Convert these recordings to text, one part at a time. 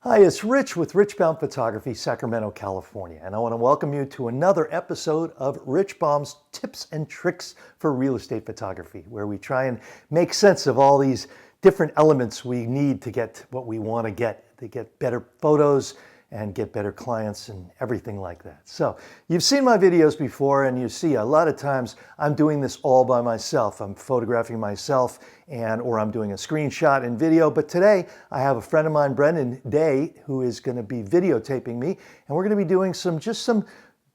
Hi, it's Rich with Baum Photography, Sacramento, California, and I want to welcome you to another episode of Rich Baum's Tips and Tricks for Real Estate Photography, where we try and make sense of all these different elements we need to get what we want to get better photos and get better clients and everything like that. So you've seen my videos before, and you see a lot of times I'm doing this all by myself. I'm photographing myself or I'm doing a screenshot and video. But today I have a friend of mine, Brendan Day, who is going to be videotaping me, and we're going to be doing some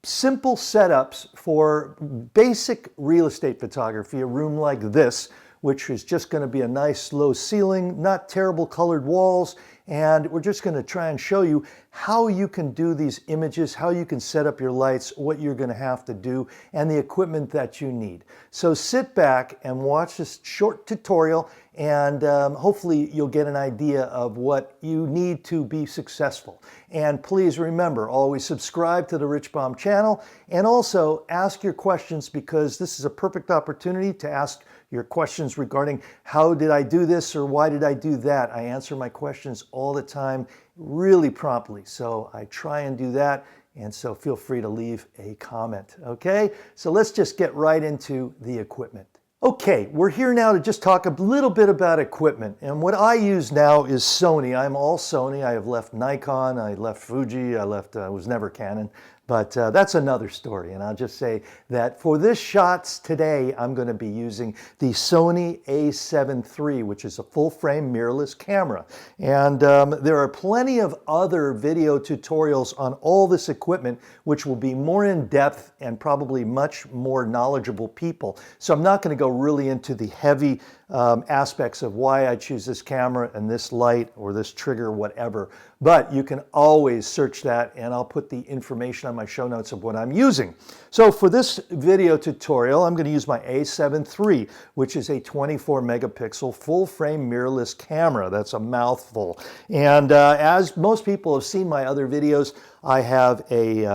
simple setups for basic real estate photography, a room like this, which is just going to be a nice low ceiling, not terrible colored walls. And we're just going to try and show you how you can do these images, how you can set up your lights, what you're going to have to do, and the equipment that you need. So sit back and watch this short tutorial, and hopefully you'll get an idea of what you need to be successful. And please remember, always subscribe to the Rich Baum channel, and also ask your questions, because this is a perfect opportunity to ask your questions regarding how did I do this or why did I do that. I answer my questions all the time really promptly, so I try and do that, and so feel free to leave a comment. Okay, so let's just get right into the equipment. Okay, we're here now to just talk a little bit about equipment, and what I use now is Sony. I'm all Sony. I have left Nikon, I left Fuji, I was never Canon, but that's another story. And I'll just say that for this shots today, I'm going to be using the Sony a7 III, which is a full-frame mirrorless camera. And there are plenty of other video tutorials on all this equipment, which will be more in-depth and probably much more knowledgeable people. So I'm not going to go really into the heavy aspects of why I choose this camera and this light or this trigger, whatever. But you can always search that, and I'll put the information on my show notes of what I'm using. So for this video tutorial, I'm going to use my a7 III, which is a 24 megapixel full frame mirrorless camera. That's a mouthful. And as most people have seen my other videos, I have a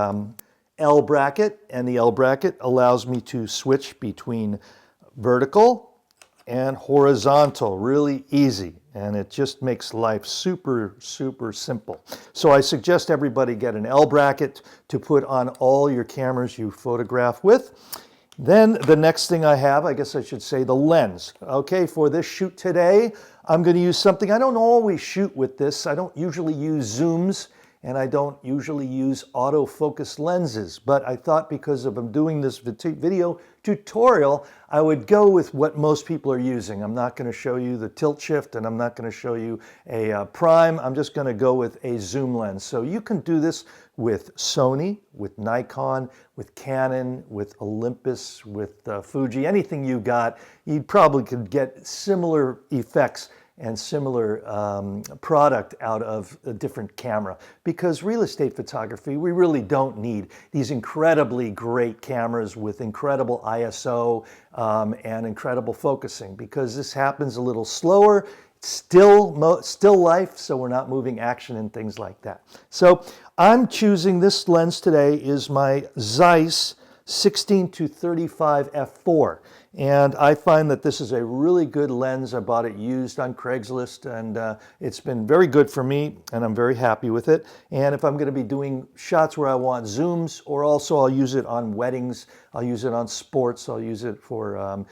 L bracket, and the L bracket allows me to switch between vertical and horizontal, really easy, and it just makes life super simple. So I suggest everybody get an L bracket to put on all your cameras you photograph with. Then the next thing I have, I guess I should say, the lens. Okay, for this shoot today, I'm going to use something. I don't always shoot with this. I don't usually use zooms, and I don't usually use autofocus lenses, but I thought because I'm doing this video tutorial, I would go with what most people are using. I'm not going to show you the tilt shift, and I'm not going to show you a prime. I'm just going to go with a zoom lens. So you can do this with Sony, with Nikon, with Canon, with Olympus, with Fuji, anything you got. You probably could get similar effects and similar product out of a different camera, because real estate photography, we really don't need these incredibly great cameras with incredible ISO and incredible focusing, because this happens a little slower. It's still life, so we're not moving action and things like that. So I'm choosing this lens today is my Zeiss 16-35 f4, and I find that this is a really good lens. I bought it used on Craigslist, and it's been very good for me, and I'm very happy with it. And if I'm going to be doing shots where I want zooms, or also I'll use it on weddings, I'll use it on sports, I'll use it for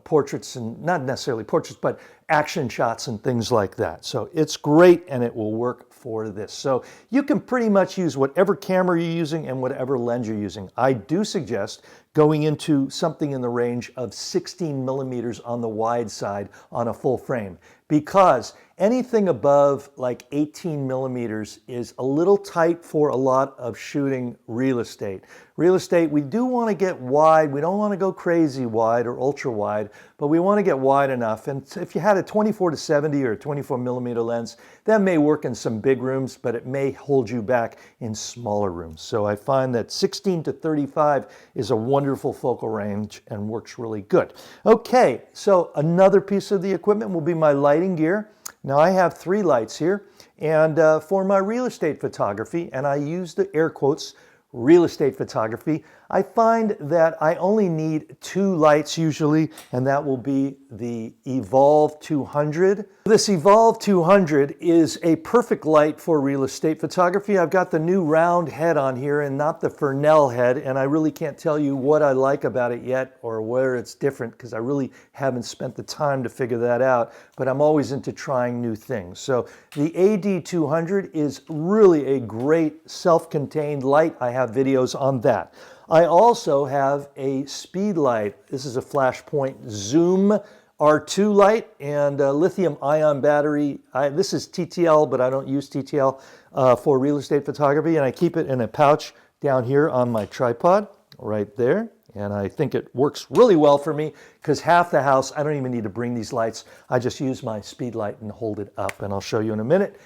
portraits, and not necessarily portraits, but action shots and things like that. So it's great, and it will work for this. So you can pretty much use whatever camera you're using and whatever lens you're using. I do suggest going into something in the range of 16 millimeters on the wide side on a full frame, because anything above like 18 millimeters is a little tight for a lot of shooting real estate. Real estate, we do want to get wide. We don't want to go crazy wide or ultra wide, but we want to get wide enough. And if you had a 24-70 or a 24 millimeter lens, that may work in some big rooms, but it may hold you back in smaller rooms. So I find that 16-35 is a wonderful focal range and works really good. Okay, so another piece of the equipment will be my lighting gear. Now I have 3 lights here, and for my real estate photography, and I use the air quotes, real estate photography, I find that I only need 2 lights usually, and that will be the Evolve 200. This Evolve 200 is a perfect light for real estate photography. I've got the new round head on here and not the Fresnel head, and I really can't tell you what I like about it yet or where it's different because I really haven't spent the time to figure that out, but I'm always into trying new things. So the AD200 is really a great self-contained light. I have videos on that. I also have a speed light. This is a Flashpoint Zoom R2 light and a lithium ion battery. This is TTL, but I don't use TTL for real estate photography, and I keep it in a pouch down here on my tripod right there. And I think it works really well for me because half the house, I don't even need to bring these lights. I just use my speed light and hold it up. And I'll show you in a minute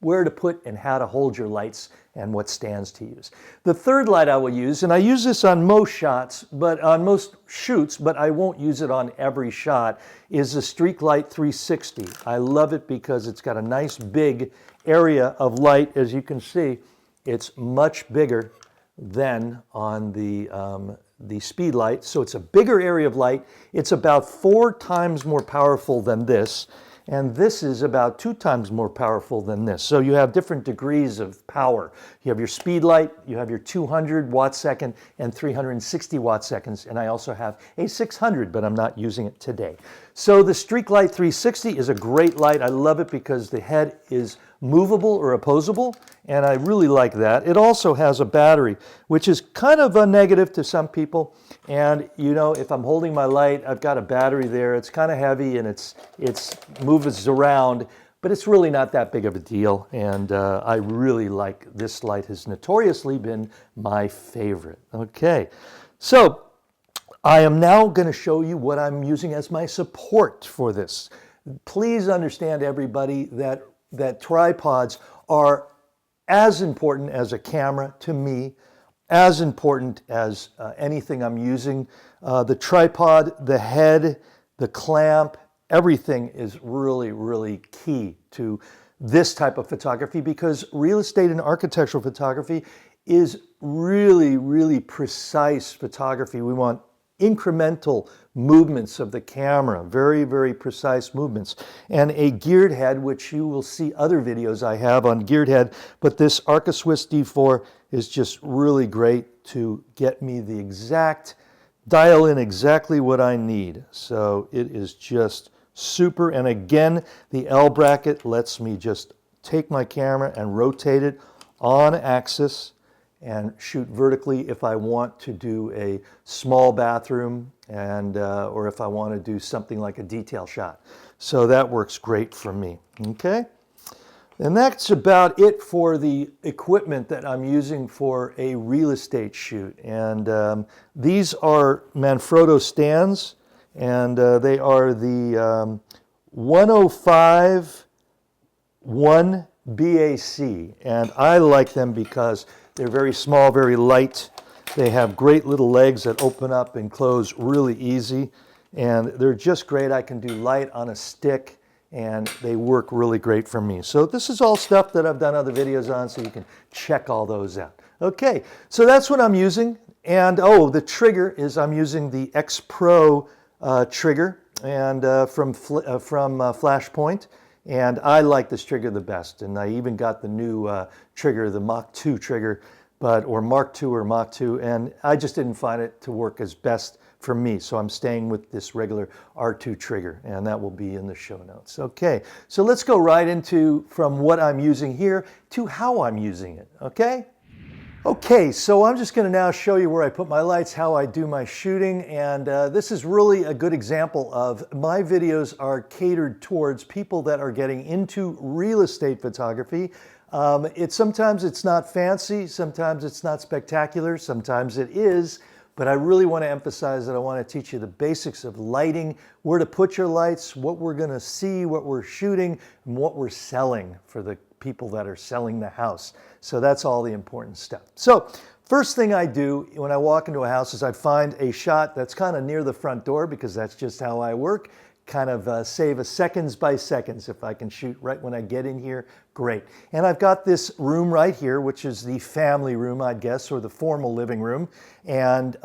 where to put and how to hold your lights and what stands to use. The third light I will use, and I use this on most shots, but on most shoots, but I won't use it on every shot, is the Streak Light 360. I love it because it's got a nice big area of light. As you can see, it's much bigger than on the speed light. So it's a bigger area of light. It's about 4 times more powerful than this. And this is about 2 times more powerful than this. So you have different degrees of power. You have your speed light, you have your 200 watt second and 360 watt seconds. And I also have a 600, but I'm not using it today. So the Streak Light 360 is a great light. I love it because the head is movable or opposable, and I really like that. It also has a battery, which is kind of a negative to some people. And you know, if I'm holding my light, I've got a battery there. It's kind of heavy and it's moves around, but it's really not that big of a deal. And I really like this light. Has notoriously been my favorite. Okay, so I am now going to show you what I'm using as my support for this. Please understand, everybody, that tripods are as important as a camera to me, as important as anything I'm using. The tripod, the head, the clamp, everything is really, really key to this type of photography because real estate and architectural photography is really, really precise photography. We want incremental movements of the camera, very, very precise movements. And a geared head, which you will see other videos I have on geared head, but this Arca Swiss D4 is just really great to get me the exact, dial in exactly what I need. So it is just super. And again, the L bracket lets me just take my camera and rotate it on axis and shoot vertically if I want to do a small bathroom and or if I want to do something like a detail shot. So that works great for me. Okay, and that's about it for the equipment that I'm using for a real estate shoot. And these are Manfrotto stands, and they are the 105 1 BAC, and I like them because they're very small, very light. They have great little legs that open up and close really easy, and they're just great. I can do light on a stick, and they work really great for me. So this is all stuff that I've done other videos on, so you can check all those out. Okay, so that's what I'm using. And oh, the trigger is I'm using the X Pro trigger and from Flashpoint. And I like this trigger the best. And I even got the new trigger, the Mach 2 trigger, or Mark 2 or Mach 2. And I just didn't find it to work as best for me. So I'm staying with this regular R2 trigger, and that will be in the show notes. Okay, so let's go right into from what I'm using here to how I'm using it, okay? Okay, so I'm just going to now show you where I put my lights, how I do my shooting, and this is really a good example of my videos are catered towards people that are getting into real estate photography. Sometimes it's not fancy, sometimes it's not spectacular, sometimes it is, but I really want to emphasize that I want to teach you the basics of lighting, where to put your lights, what we're going to see, what we're shooting, and what we're selling for the people that are selling the house. So that's all the important stuff. So first thing I do when I walk into a house is I find a shot that's kind of near the front door because that's just how I work. kind of save a seconds by seconds. If I can shoot right when I get in here, great. And I've got this room right here, which is the family room, I guess, or the formal living room. And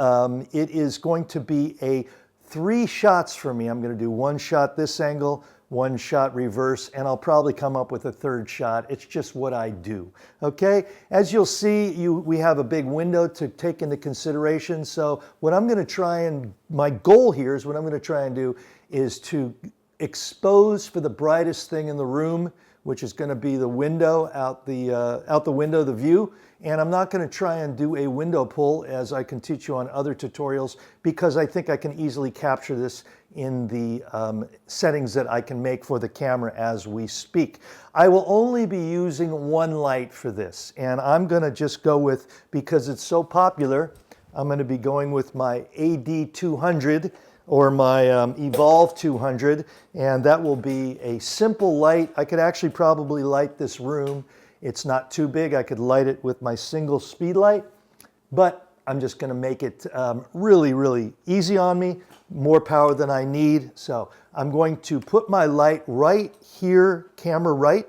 it is going to be a 3 shots for me. I'm going to do 1 shot this angle, 1 shot reverse, and I'll probably come up with a 3rd shot. It's just what I do. Okay, as you'll see, we have a big window to take into consideration. So what I'm going to try and, my goal here is what I'm going to try and do is to expose for the brightest thing in the room, which is going to be the window, out the window, the view. And I'm not going to try and do a window pull as I can teach you on other tutorials, because I think I can easily capture this in the settings that I can make for the camera as we speak. I will only be using 1 light for this, and I'm going to just go with, because it's so popular, I'm going to be going with my AD200 or my Evolve 200, and that will be a simple light. I could actually probably light this room. It's not too big. I could light it with my single speed light, but I'm just going to make it really, really easy on me, more power than I need. So I'm going to put my light right here, camera right,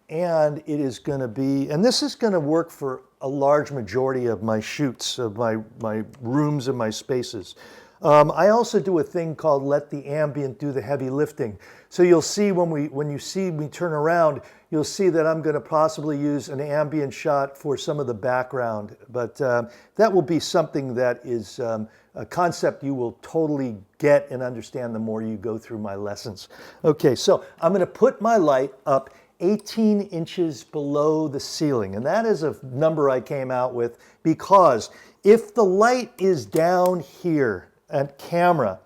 and it is going to be, and this is going to work for a large majority of my shoots, of my rooms and my spaces. I also do a thing called let the ambient do the heavy lifting. So you'll see when you see me turn around, you'll see that I'm going to possibly use an ambient shot for some of the background. But that will be something that is a concept you will totally get and understand the more you go through my lessons. Okay, so I'm going to put my light up 18 inches below the ceiling. And that is a number I came out with because if the light is down here at camera,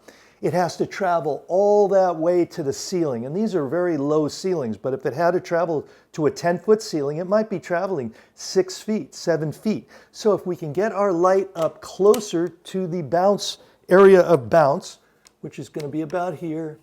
it has to travel all that way to the ceiling. And these are very low ceilings, but if it had to travel to a 10-foot ceiling, it might be traveling 6 feet, 7 feet. So if we can get our light up closer to the bounce area of bounce, which is going to be about here,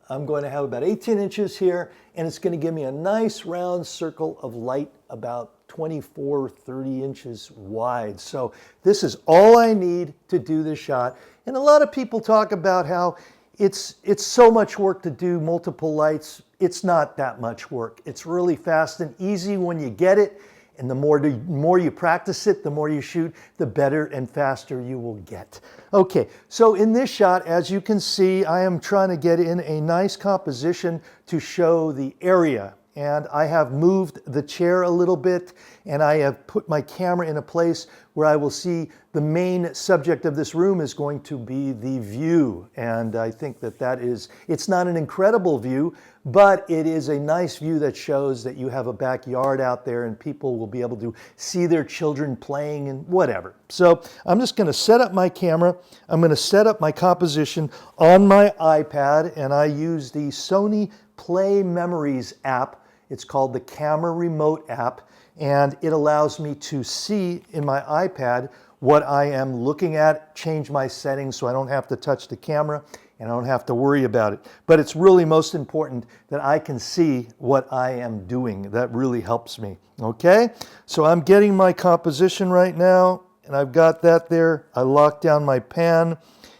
I'm going to have about 18 inches here, and it's going to give me a nice round circle of light about 24, 30 inches wide. So this is all I need to do this shot. And a lot of people talk about how it's so much work to do multiple lights. It's not that much work. It's really fast and easy when you get it. And the more you practice it, the more you shoot, the better and faster you will get. Okay, so in this shot, as you can see, I am trying to get in a nice composition to show the area. And I have moved the chair a little bit, and I have put my camera in a place where I will see the main subject of this room is going to be the view. And I think that it's not an incredible view, but it is a nice view that shows that you have a backyard out there and people will be able to see their children playing and whatever. So I'm just going to set up my camera. I'm going to set up my composition on my iPad, and I use the Sony Play Memories app. It's called the Camera Remote app, and it allows me to see in my iPad what I am looking at, change my settings so I don't have to touch the camera and I don't have to worry about it. But it's really most important that I can see what I am doing. That really helps me. Okay, so I'm getting my composition right now, and I've got that there. I locked down my pan,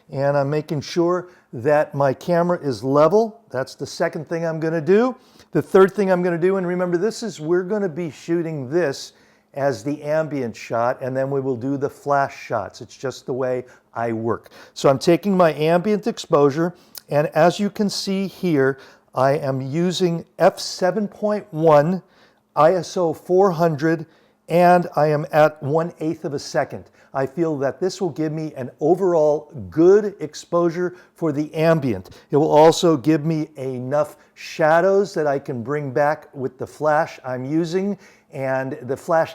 and I'm making sure that my camera is level. That's the second thing I'm going to do. The third thing I'm going to do, and remember we're going to be shooting this as the ambient shot, and then we will do the flash shots. It's just the way I work. So I'm taking my ambient exposure, and as you can see here, I am using f7.1, ISO 400, and I am at 1/8 of a second. I feel that this will give me an overall good exposure for the ambient. It will also give me enough shadows that I can bring back with the flash I'm using, and the flash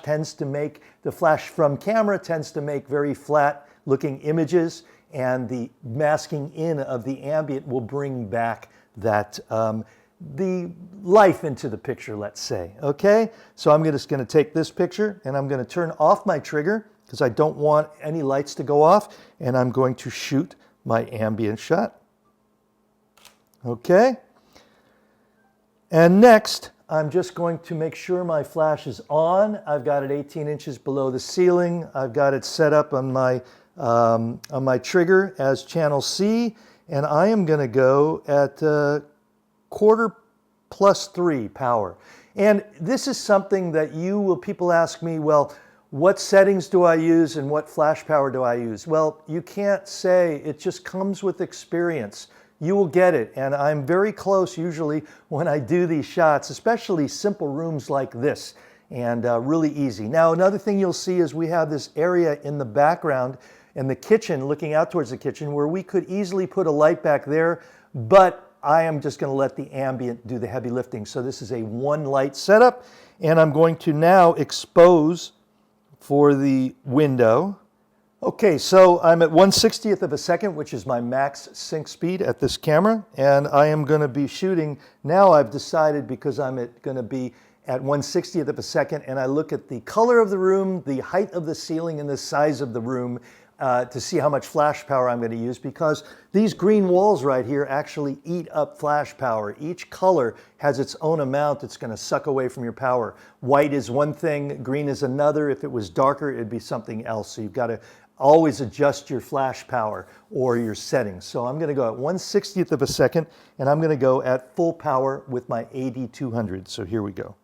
from camera tends to make very flat looking images, and the masking in of the ambient will bring back that the life into the picture, let's say. Okay, so I'm just going to take this picture and I'm going to turn off my trigger because I don't want any lights to go off, and I'm going to shoot my ambient shot. Okay, and next I'm just going to make sure my flash is on. I've got it 18 inches below the ceiling. I've got it set up on my trigger as channel C, and I am going to go at quarter plus 3 power. And this is something that people ask me, well, what settings do I use and what flash power do I use? Well, you can't say, it just comes with experience. You will get it, and I'm very close usually when I do these shots, especially simple rooms like this, and really easy. Now, another thing you'll see is we have this area in the background in the kitchen, looking out towards the kitchen, where we could easily put a light back there, but I am just going to let the ambient do the heavy lifting. So this is a one light setup, and I'm going to now expose for the window. Okay, so I'm at 1/60th of a second, which is my max sync speed at this camera, and I am going to be shooting. Now I've decided, because I'm going to be at 1/60th of a second, and I look at the color of the room, the height of the ceiling, and the size of the room to see how much flash power I'm going to use, because these green walls right here actually eat up flash power. Each color has its own amount it's going to suck away from your power. White is one thing, green is another. If it was darker, it'd be something else. So you've got to always adjust your flash power or your settings. So I'm going to go at 1/60th of a second, and I'm going to go at full power with my AD200. So here we go.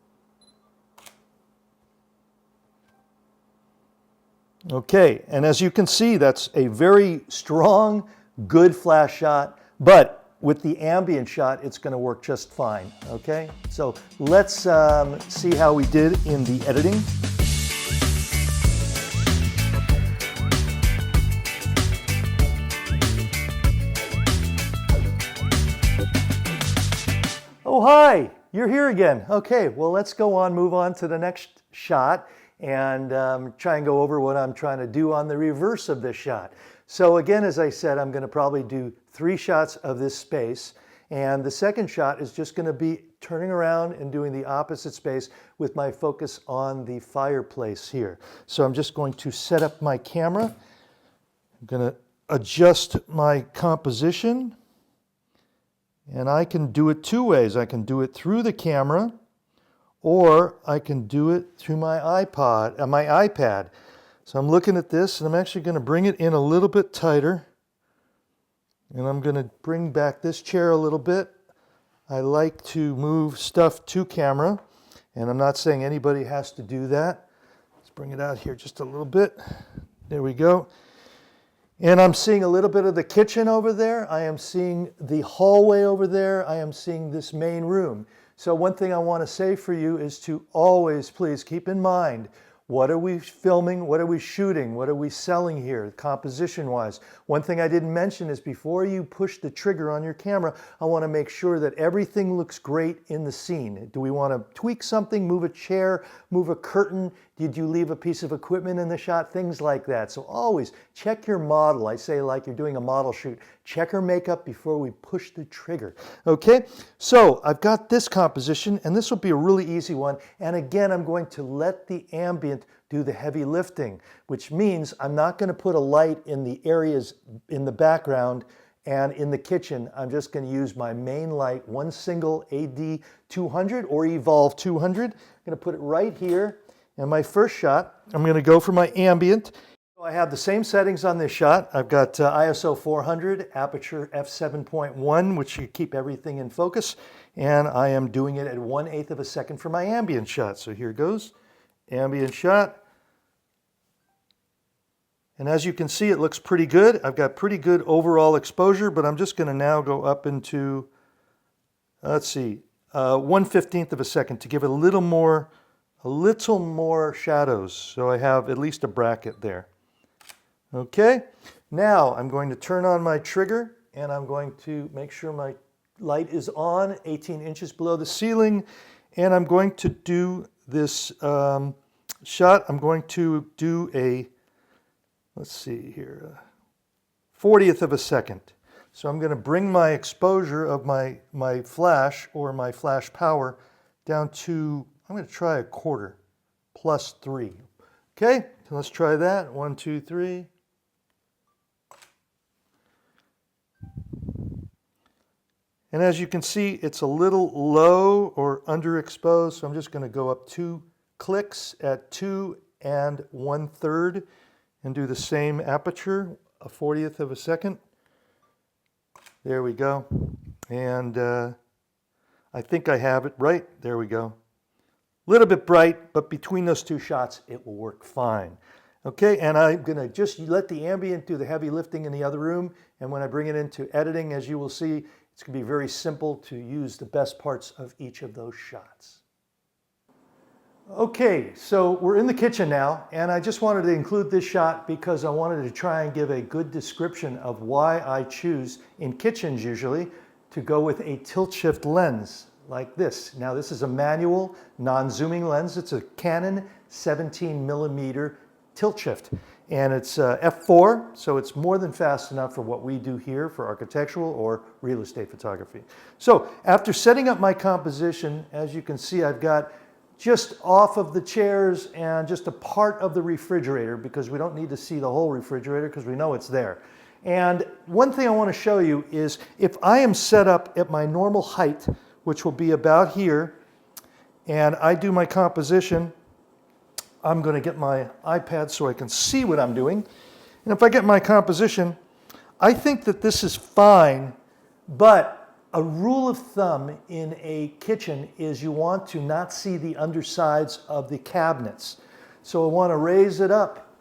Okay, and as you can see, that's a very strong, good flash shot, but with the ambient shot, it's going to work just fine. Okay, so let's see how we did in the editing. Oh, hi, you're here again. Okay, well, let's go on, move on to the next shot, and try and go over what I'm trying to do on the reverse of this shot. So again, as I said, I'm going to probably do 3 shots of this space, and the second shot is just going to be turning around and doing the opposite space with my focus on the fireplace here. So I'm just going to set up my camera. I'm going to adjust my composition, and I can do it 2 ways. I can do it through the camera, or I can do it through my iPad. So I'm looking at this, and I'm actually going to bring it in a little bit tighter, and I'm going to bring back this chair a little bit. I like to move stuff to camera, and I'm not saying anybody has to do that. Let's bring it out here just a little bit. There we go. And I'm seeing a little bit of the kitchen over there. I am seeing the hallway over there. I am seeing this main room. So one thing I want to say for you is to always, please keep in mind, what are we filming? What are we shooting? What are we selling here, composition-wise? One thing I didn't mention is before you push the trigger on your camera, I want to make sure that everything looks great in the scene. Do we want to tweak something, move a chair, move a curtain? Did you leave a piece of equipment in the shot? Things like that. So always check your model. I say, like you're doing a model shoot, check her makeup before we push the trigger. Okay, so I've got this composition, and this will be a really easy one. And again, I'm going to let the ambient do the heavy lifting, which means I'm not going to put a light in the areas in the background and in the kitchen. I'm just going to use my main light, one single AD200 or Evolve 200. I'm going to put it right here. And my first shot, I'm going to go for my ambient. So I have the same settings on this shot. I've got ISO 400, aperture f7.1, which should keep everything in focus. And I am doing it at 1/8 of a second for my ambient shot. So here goes, ambient shot. And as you can see, it looks pretty good. I've got pretty good overall exposure, but I'm just going to now go up into, let's see, 1/15 of a second to give it a little more shadows. So I have at least a bracket there. Okay, now I'm going to turn on my trigger, and I'm going to make sure my light is on, 18 inches below the ceiling, and I'm going to do this shot. I'm going to do a, let's see here, 40th of a second. So I'm going to bring my exposure of my flash or my flash power down to, I'm going to try 1/4 plus 3. Okay, so let's try that. 1, 2, 3. And as you can see, it's a little low or underexposed, so I'm just going to go up 2 clicks at 2 1/3 and do the same aperture, a 40th of a second. There we go. And I think I have it right. There we go. A little bit bright, but between those two shots, it will work fine. Okay, and I'm gonna just let the ambient do the heavy lifting in the other room, and when I bring it into editing, as you will see, it's gonna be very simple to use the best parts of each of those shots. Okay, so we're in the kitchen now, and I just wanted to include this shot because I wanted to try and give a good description of why I choose, in kitchens usually, to go with a tilt shift lens like this. Now this is a manual, non-zooming lens. It's a Canon 17mm tilt shift, and it's f4, so it's more than fast enough for what we do here for architectural or real estate photography. So after setting up my composition, as you can see, I've got just off of the chairs and just a part of the refrigerator, because we don't need to see the whole refrigerator because we know it's there. And one thing I want to show you is if I am set up at my normal height, which will be about here, and I do my composition, I'm going to get my iPad so I can see what I'm doing. And if I get my composition, I think that this is fine, but a rule of thumb in a kitchen is you want to not see the undersides of the cabinets. So I want to raise it up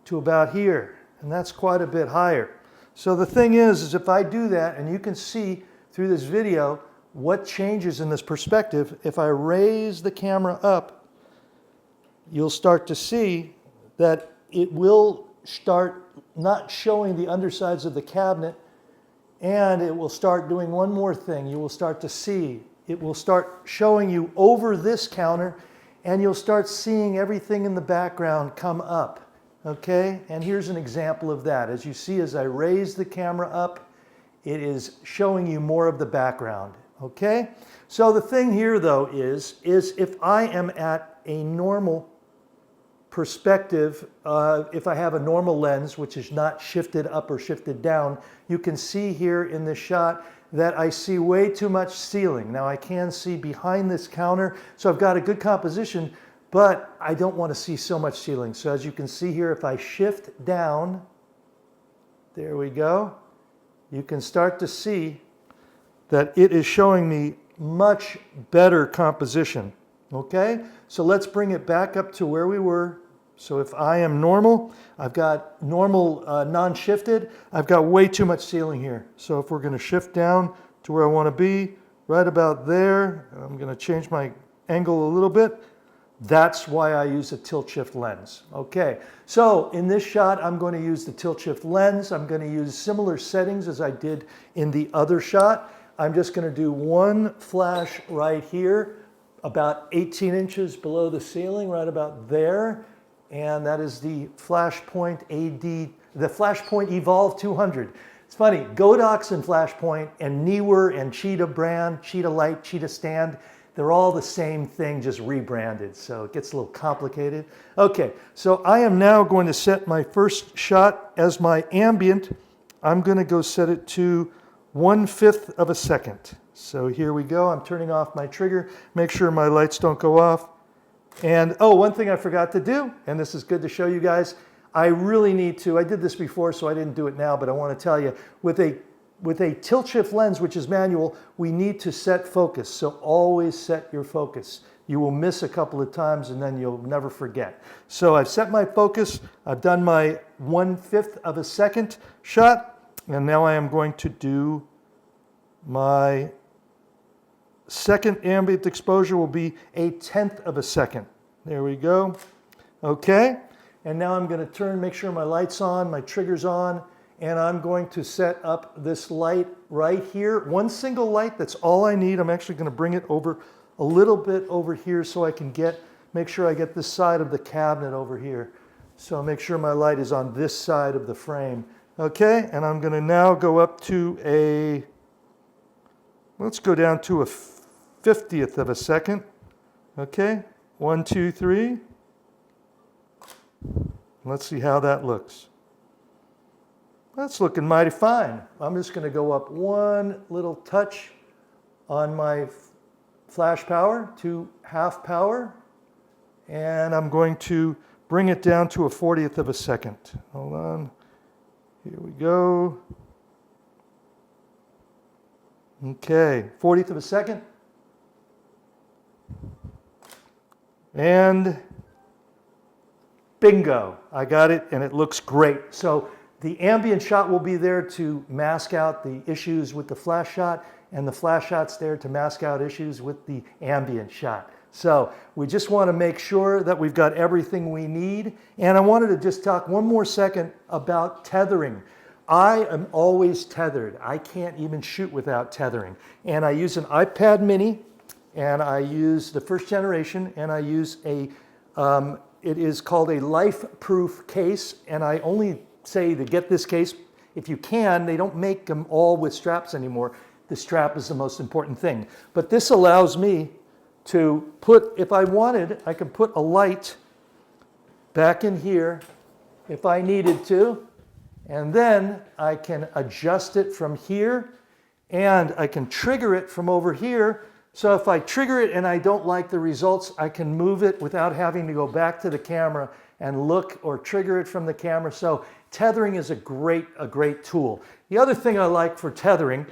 to about here, and that's quite a bit higher. So the thing is if I do that, and you can see through this video what changes in this perspective, if I raise the camera up, you'll start to see that it will start not showing the undersides of the cabinet, and it will start doing one more thing. You will start to see, it will start showing you over this counter, and you'll start seeing everything in the background come up, okay? And here's an example of that. As you see, as I raise the camera up, it is showing you more of the background, okay? So the thing here though is if I am at a normal perspective, if I have a normal lens, which is not shifted up or shifted down, you can see here in this shot that I see way too much ceiling. Now I can see behind this counter, so I've got a good composition, but I don't want to see so much ceiling. So as you can see here, if I shift down, there we go, you can start to see that it is showing me much better composition. Okay, so let's bring it back up to where we were. So if I am normal, I've got normal non-shifted, I've got way too much ceiling here. So if we're going to shift down to where I want to be, right about there, I'm going to change my angle a little bit. That's why I use a tilt shift lens. Okay, so in this shot, I'm going to use the tilt shift lens. I'm going to use similar settings as I did in the other shot. I'm just going to do one flash right here, about 18 inches below the ceiling, right about there. And that is the Flashpoint the Flashpoint Evolve 200. It's funny, Godox and Flashpoint and Neewer and Cheetah brand, Cheetah Light, Cheetah Stand, they're all the same thing, just rebranded. So it gets a little complicated. Okay, so I am now going to set my first shot as my ambient. I'm going to go set it to 1/5 of a second. So here we go. I'm turning off my trigger. Make sure my lights don't go off. And oh, one thing I forgot to do, and this is good to show you guys, I really need to, I did this before so I didn't do it now, but I want to tell you, with a tilt shift lens, which is manual, we need to set focus. So always set your focus. You will miss a couple of times and then you'll never forget. So I've set my focus, I've done my 1/5 of a second shot, and now I am going to do my second ambient exposure will be 1/10 of a second. There we go. Okay, and now I'm going to make sure my light's on, my trigger's on, and I'm going to set up this light right here. One single light, that's all I need. I'm actually going to bring it over a little bit over here so I can make sure I get this side of the cabinet over here. So make sure my light is on this side of the frame. Okay, and I'm going to now go up to let's go down to a 50th of a second. Okay, 1, 2, 3. Let's see how that looks. That's looking mighty fine. I'm just going to go up one little touch on my flash power to half power, and I'm going to bring it down to a 40th of a second. Hold on. Here we go. Okay, 40th of a second. And bingo, I got it, and it looks great. So the ambient shot will be there to mask out the issues with the flash shot, and the flash shot's there to mask out issues with the ambient shot. So we just want to make sure that we've got everything we need. And I wanted to just talk one more second about tethering. I am always tethered. I can't even shoot without tethering. And I use an iPad mini, and I use the first generation, and I use it is called a life-proof case, and I only say to get this case if you can. They don't make them all with straps anymore. The strap is the most important thing. But this allows me to put, if I wanted, I could put a light back in here if I needed to, and then I can adjust it from here, and I can trigger it from over here. So if I trigger it and I don't like the results, I can move it without having to go back to the camera and look or trigger it from the camera. So tethering is a great tool. The other thing I like for tethering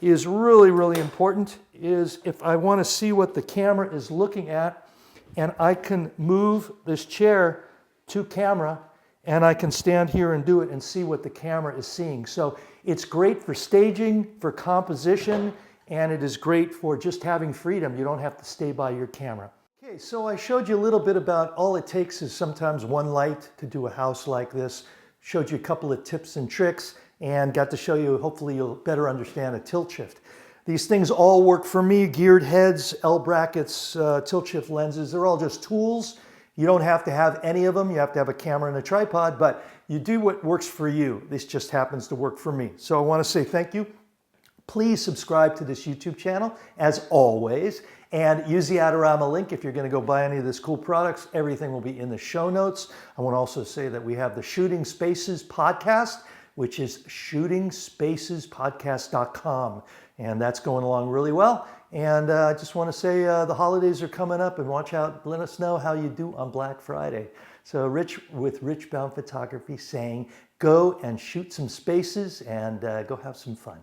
is really important is if I want to see what the camera is looking at, and I can move this chair to camera, and I can stand here and do it and see what the camera is seeing. So it's great for staging, for composition, and it is great for just having freedom. You don't have to stay by your camera. Okay, so I showed you a little bit about all it takes is sometimes one light to do a house like this. Showed you a couple of tips and tricks, and got to show you, hopefully you'll better understand a tilt shift. These things all work for me: geared heads, L brackets, tilt shift lenses. They're all just tools. You don't have to have any of them. You have to have a camera and a tripod, but you do what works for you. This just happens to work for me. So I want to say thank you. Please subscribe to this YouTube channel, as always, and use the Adorama link if you're going to go buy any of this cool products. Everything will be in the show notes. I want to also say that we have the Shooting Spaces podcast, which is shootingspacespodcast.com, and that's going along really well. And I just want to say the holidays are coming up, and watch out. Let us know how you do on Black Friday. So Rich with Rich Baum Photography saying, go and shoot some spaces and go have some fun.